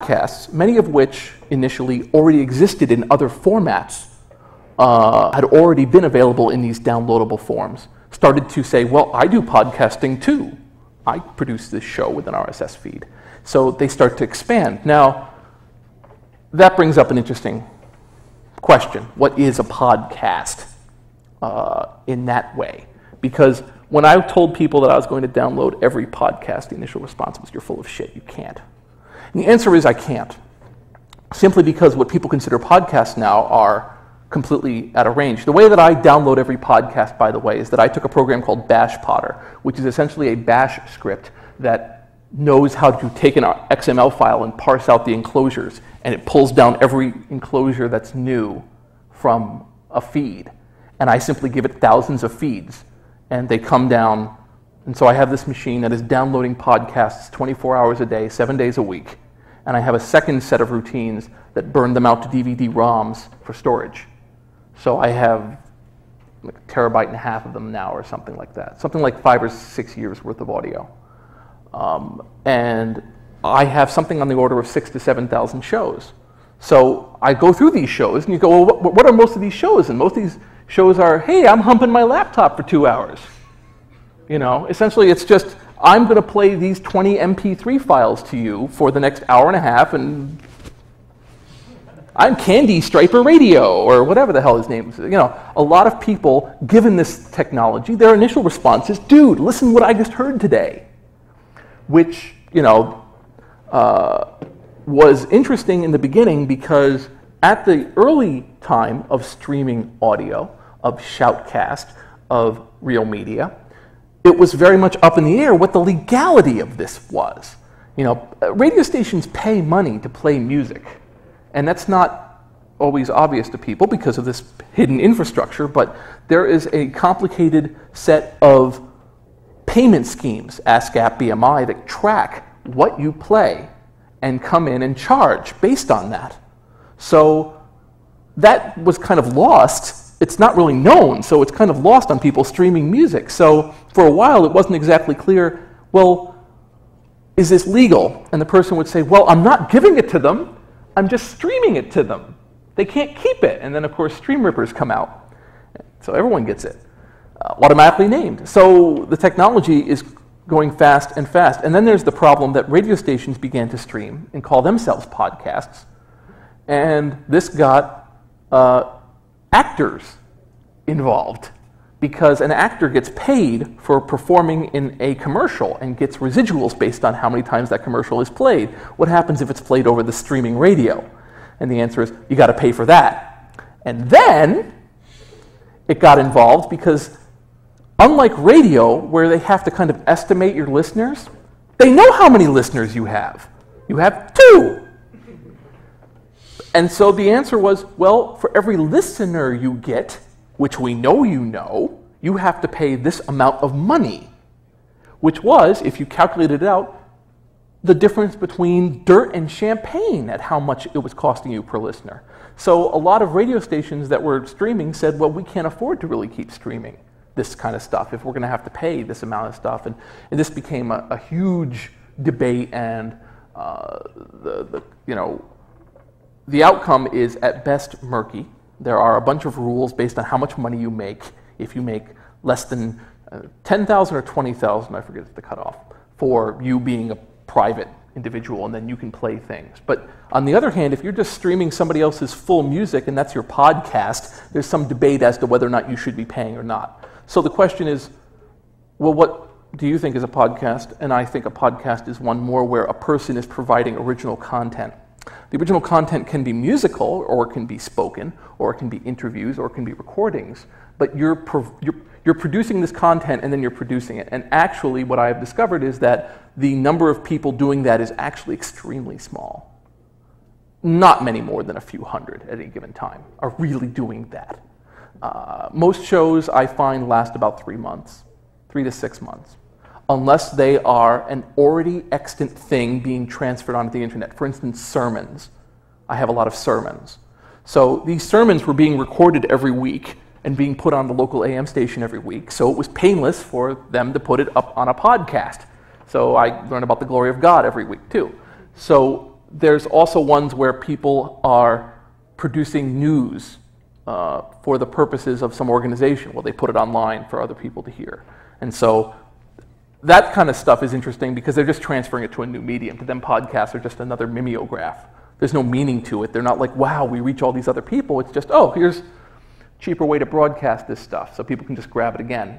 Podcasts, many of which initially already existed in other formats, had already been available in these downloadable forms, started to say, well, I do podcasting too. I produce this show with an RSS feed. So they start to expand. Now, that brings up an interesting question. What is a podcast in that way? Because when I told people that I was going to download every podcast, the initial response was, you're full of shit, you can't. And the answer is I can't. Simply because what people consider podcasts now are completely out of range. The way that I download every podcast, by the way, is that I took a program called BashPodder, which is essentially a bash script that knows how to take an XML file and parse out the enclosures, and it pulls down every enclosure that's new from a feed. And I simply give it thousands of feeds, and they come down. And so I have this machine that is downloading podcasts 24 hours a day, 7 days a week. And I have a second set of routines that burn them out to DVD-ROMs for storage. So I have like 1.5 terabytes of them now or something like that. Something like 5 or 6 years worth of audio. And I have something on the order of 6,000 to 7,000 shows. So I go through these shows and you go, well, what are most of these shows? And most of these shows are, hey, I'm humping my laptop for 2 hours. You know, essentially it's just, I'm going to play these 20 MP3 files to you for the next 1.5 hours, and I'm Candy Striper Radio, or whatever the hell his name is. You know, a lot of people, given this technology, their initial response is, dude, listen to what I just heard today. Which, you know, was interesting in the beginning because at the early time of streaming audio, of Shoutcast, of Real Media, it was very much up in the air what the legality of this was. You know, radio stations pay money to play music. And that's not always obvious to people because of this hidden infrastructure, but there is a complicated set of payment schemes, ASCAP, BMI, that track what you play and come in and charge based on that. So that was kind of lost. It's not really known, so it's kind of lost on people streaming music. So for a while, it wasn't exactly clear, well, is this legal? And the person would say, well, I'm not giving it to them. I'm just streaming it to them. They can't keep it. And then, of course, stream rippers come out. So everyone gets it. Automatically named. So the technology is going fast and fast. And then there's the problem that radio stations began to stream and call themselves podcasts. And this got actors involved, because an actor gets paid for performing in a commercial and gets residuals based on how many times that commercial is played. What happens if it's played over the streaming radio? And the answer is, you got to pay for that. And then it got involved because unlike radio, where they have to kind of estimate your listeners, they know how many listeners you have. You have 2. And so the answer was, well, for every listener you get, which we know you have to pay this amount of money, which was, if you calculated it out, the difference between dirt and champagne at how much it was costing you per listener. So a lot of radio stations that were streaming said, well, we can't afford to really keep streaming this kind of stuff if we're going to have to pay this amount of stuff. And this became a huge debate, and the outcome is at best murky. There are a bunch of rules based on how much money you make. If you make less than 10,000 or 20,000, I forget the cutoff, for you being a private individual, and then you can play things. But on the other hand, if you're just streaming somebody else's full music and that's your podcast, there's some debate as to whether or not you should be paying or not. So the question is, well, what do you think is a podcast? And I think a podcast is one more where a person is providing original content. The original content can be musical, or it can be spoken, or it can be interviews, or it can be recordings. But you're producing this content and then you're producing it. And actually what I have discovered is that the number of people doing that is actually extremely small. Not many more than a few hundred at any given time are really doing that. Most shows I find last about 3 months, 3 to 6 months, unless they are an already extant thing being transferred onto the internet. For instance, sermons. I have a lot of sermons. So these sermons were being recorded every week and being put on the local AM station every week, so it was painless for them to put it up on a podcast. So I learn about the glory of God every week too. So There's also ones where people are producing news for the purposes of some organization. Well, they put it online for other people to hear. And so that kind of stuff is interesting because they're just transferring it to a new medium. To them, podcasts are just another mimeograph. There's no meaning to it. They're not like, wow, we reach all these other people. It's just, oh, here's a cheaper way to broadcast this stuff so people can just grab it again.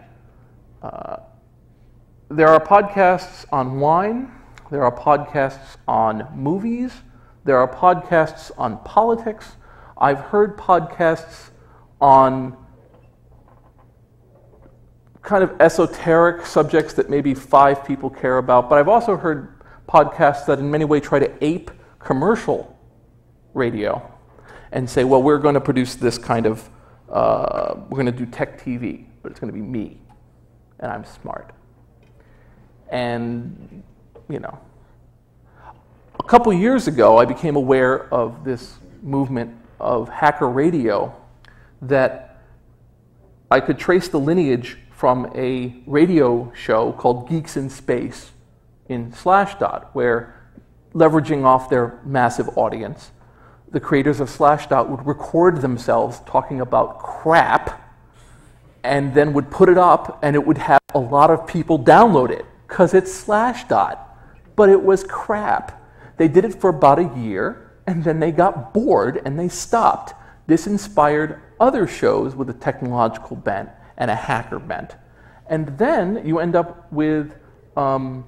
There are podcasts on wine. There are podcasts on movies. There are podcasts on politics. I've heard podcasts on kind of esoteric subjects that maybe 5 people care about, but I've also heard podcasts that in many ways try to ape commercial radio and say, well, we're going to produce this kind of, we're going to do tech TV, but it's going to be me, and I'm smart. And, you know, a couple years ago, I became aware of this movement of hacker radio that I could trace the lineage from a radio show called Geeks in Space in Slashdot, where, leveraging off their massive audience, the creators of Slashdot would record themselves talking about crap and then would put it up, and it would have a lot of people download it because it's Slashdot, but it was crap. They did it for about a year, and then they got bored and they stopped. This inspired other shows with a technological bent and a hacker bent. And then you end up with a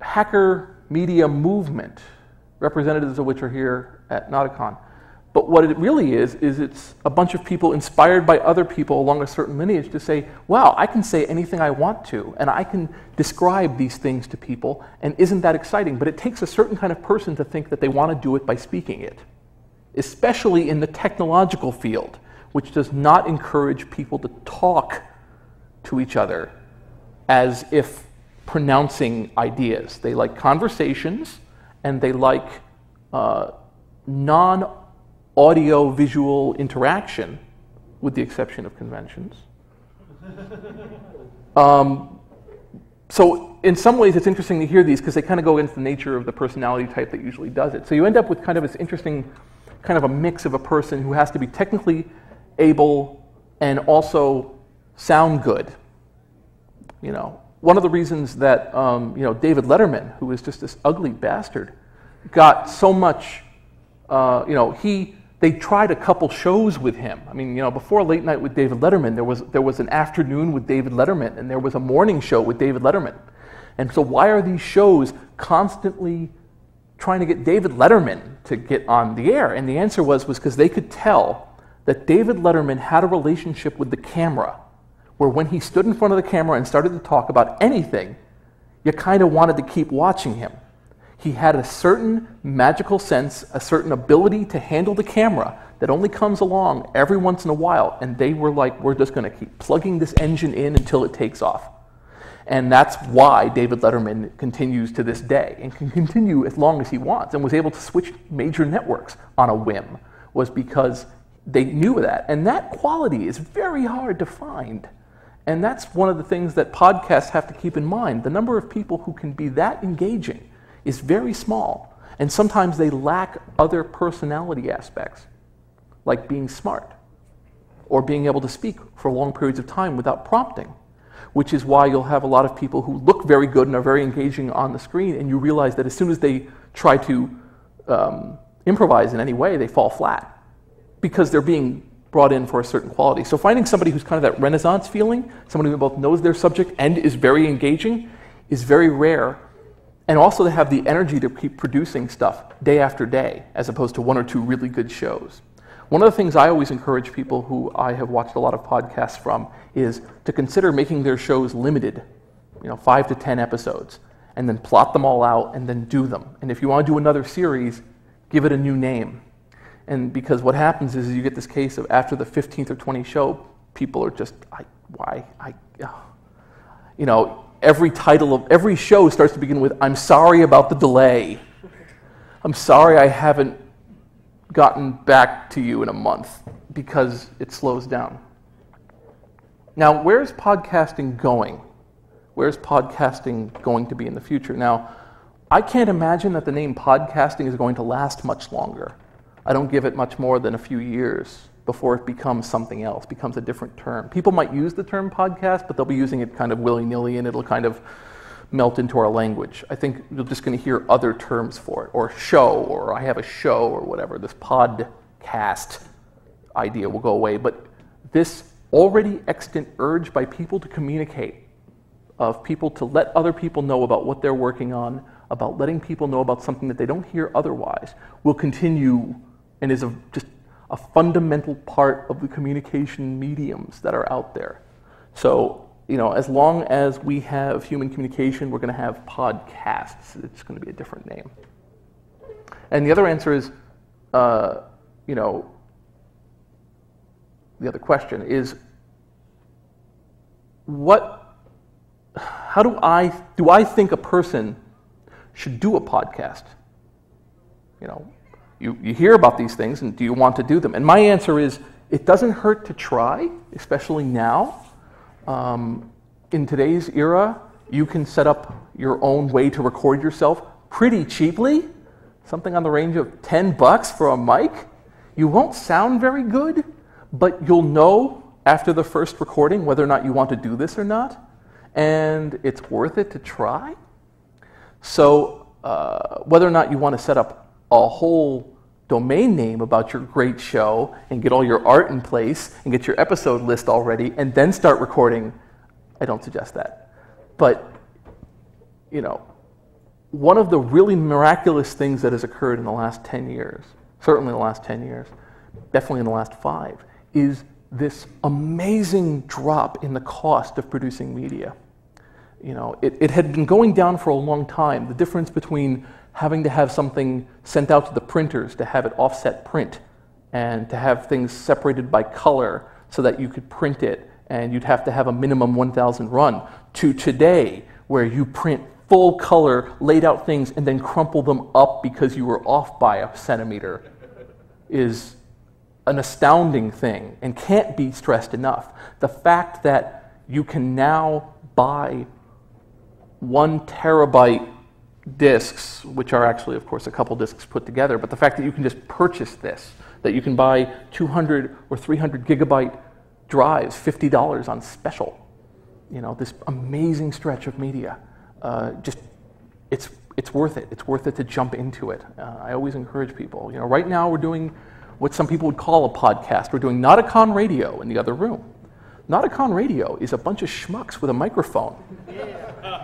hacker media movement, representatives of which are here at Nauticon. But what it really is it's a bunch of people inspired by other people along a certain lineage to say, wow, I can say anything I want to, and I can describe these things to people, and isn't that exciting? But it takes a certain kind of person to think that they want to do it by speaking it, especially in the technological field, which does not encourage people to talk to each other as if pronouncing ideas. They like conversations, and they like non-audio-visual interaction, with the exception of conventions. So in some ways, it's interesting to hear these because they kind of go against the nature of the personality type that usually does it. So you end up with kind of this interesting kind of a mix of a person who has to be technically able and also sound good. You know, one of the reasons that you know, David Letterman, who is just this ugly bastard, got so much. You know, they tried a couple shows with him. I mean, you know, before Late Night with David Letterman, there was an afternoon with David Letterman, and there was a morning show with David Letterman. And so why are these shows constantly trying to get David Letterman to get on the air? And the answer was because they could tell that David Letterman had a relationship with the camera, where when he stood in front of the camera and started to talk about anything, you kind of wanted to keep watching him. He had a certain magical sense, a certain ability to handle the camera that only comes along every once in a while, and they were like, we're just going to keep plugging this engine in until it takes off. And that's why David Letterman continues to this day, and can continue as long as he wants, and was able to switch major networks on a whim, was because they knew that. And that quality is very hard to find. And that's one of the things that podcasts have to keep in mind. The number of people who can be that engaging is very small, and sometimes they lack other personality aspects, like being smart, or being able to speak for long periods of time without prompting, which is why you'll have a lot of people who look very good and are very engaging on the screen, and you realize that as soon as they try to improvise in any way, they fall flat, because they're being brought in for a certain quality. So finding somebody who's kind of that Renaissance feeling, somebody who both knows their subject and is very engaging, is very rare. And also to have the energy to keep producing stuff day after day, as opposed to 1 or 2 really good shows. One of the things I always encourage people who I have watched a lot of podcasts from is to consider making their shows limited, 5 to 10 episodes, and then plot them all out and then do them. And if you want to do another series, give it a new name. And because what happens is you get this case of after the 15th or 20th show, people are just, every title of every show starts to begin with, I'm sorry about the delay. I'm sorry I haven't gotten back to you in a month, because it slows down. Now, where's podcasting going? Where's podcasting going to be in the future? Now, I can't imagine that the name podcasting is going to last much longer. I don't give it much more than a few years before it becomes something else, becomes a different term. People might use the term podcast, but they'll be using it kind of willy-nilly, and it'll kind of melt into our language. I think you're just going to hear other terms for it, or show, or I have a show, or whatever. This podcast idea will go away. But this already extant urge by people to communicate, of people to let other people know about what they're working on, about letting people know about something that they don't hear otherwise, will continue and is just a fundamental part of the communication mediums that are out there. So, as long as we have human communication, we're going to have podcasts. It's going to be a different name. And the other answer is, the other question is, how do I think a person should do a podcast? You hear about these things, and do you want to do them? And my answer is, it doesn't hurt to try, especially now. In today's era, you can set up your own way to record yourself pretty cheaply, something on the range of $10 for a mic. You won't sound very good, but you'll know after the first recording whether or not you want to do this or not, and it's worth it to try. So whether or not you want to set up a whole domain name about your great show and get all your art in place and get your episode list all ready and then start recording, I don't suggest that. But, one of the really miraculous things that has occurred in the last 10 years, certainly in the last 10 years, definitely in the last 5, is this amazing drop in the cost of producing media. It had been going down for a long time. The difference between having to have something sent out to the printers to have it offset print and to have things separated by color so that you could print it and you'd have to have a minimum 1,000 run, to today where you print full color, laid out things, and then crumple them up because you were off by a centimeter, is an astounding thing and can't be stressed enough. The fact that you can now buy 1 terabyte discs, which are actually, of course, a couple discs put together, but the fact that you can just purchase this, that you can buy 200 or 300 gigabyte drives, $50 on special, this amazing stretch of media, it's worth it. It's worth it to jump into it. I always encourage people. Right now we're doing what some people would call a podcast. We're doing Nauticon Radio in the other room. Nauticon Radio is a bunch of schmucks with a microphone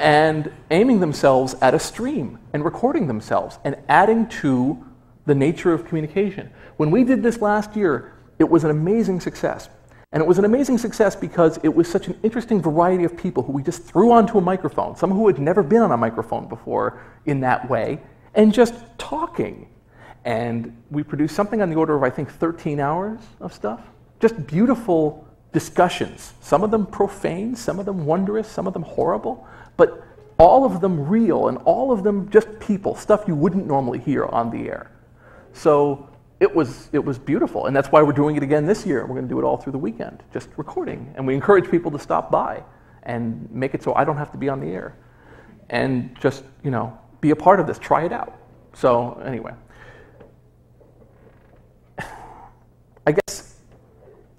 and aiming themselves at a stream and recording themselves and adding to the nature of communication. When we did this last year, it was an amazing success. And it was an amazing success because it was such an interesting variety of people who we just threw onto a microphone, some who had never been on a microphone before in that way, and just talking. And we produced something on the order of, I think, 13 hours of stuff. Just beautiful discussions, some of them profane, some of them wondrous, some of them horrible, but all of them real and all of them just people, stuff you wouldn't normally hear on the air. So it was beautiful, and that's why we're doing it again this year. We're going to do it all through the weekend, just recording, and we encourage people to stop by and make it so I don't have to be on the air, and just be a part of this, try it out. So anyway, I guess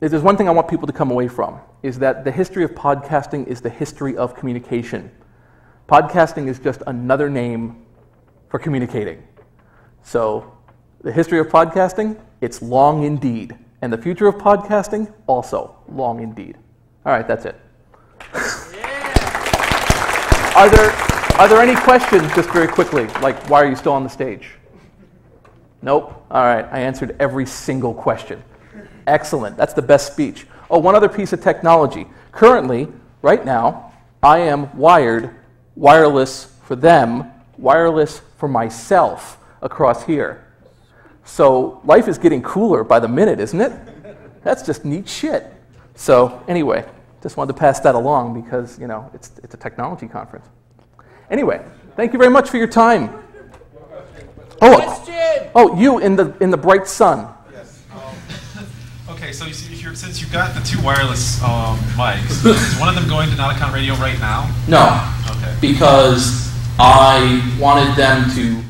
if there's one thing I want people to come away from, is that the history of podcasting is the history of communication. Podcasting is just another name for communicating. So the history of podcasting, it's long indeed. And the future of podcasting, also long indeed. All right, that's it. Yeah. Are there any questions, just very quickly, like why are you still on the stage? Nope. All right, I answered every single question. Excellent, that's the best speech. Oh, one other piece of technology. Currently, right now, I am wired, wireless for them, wireless for myself across here. So life is getting cooler by the minute, isn't it? That's just neat shit. So anyway, just wanted to pass that along because, it's a technology conference. Anyway, thank you very much for your time. Oh, you in the bright sun. Yes. Okay, so since you've got the 2 wireless mics, is one of them going to Nauticon Radio right now? No. Okay. Because I wanted them to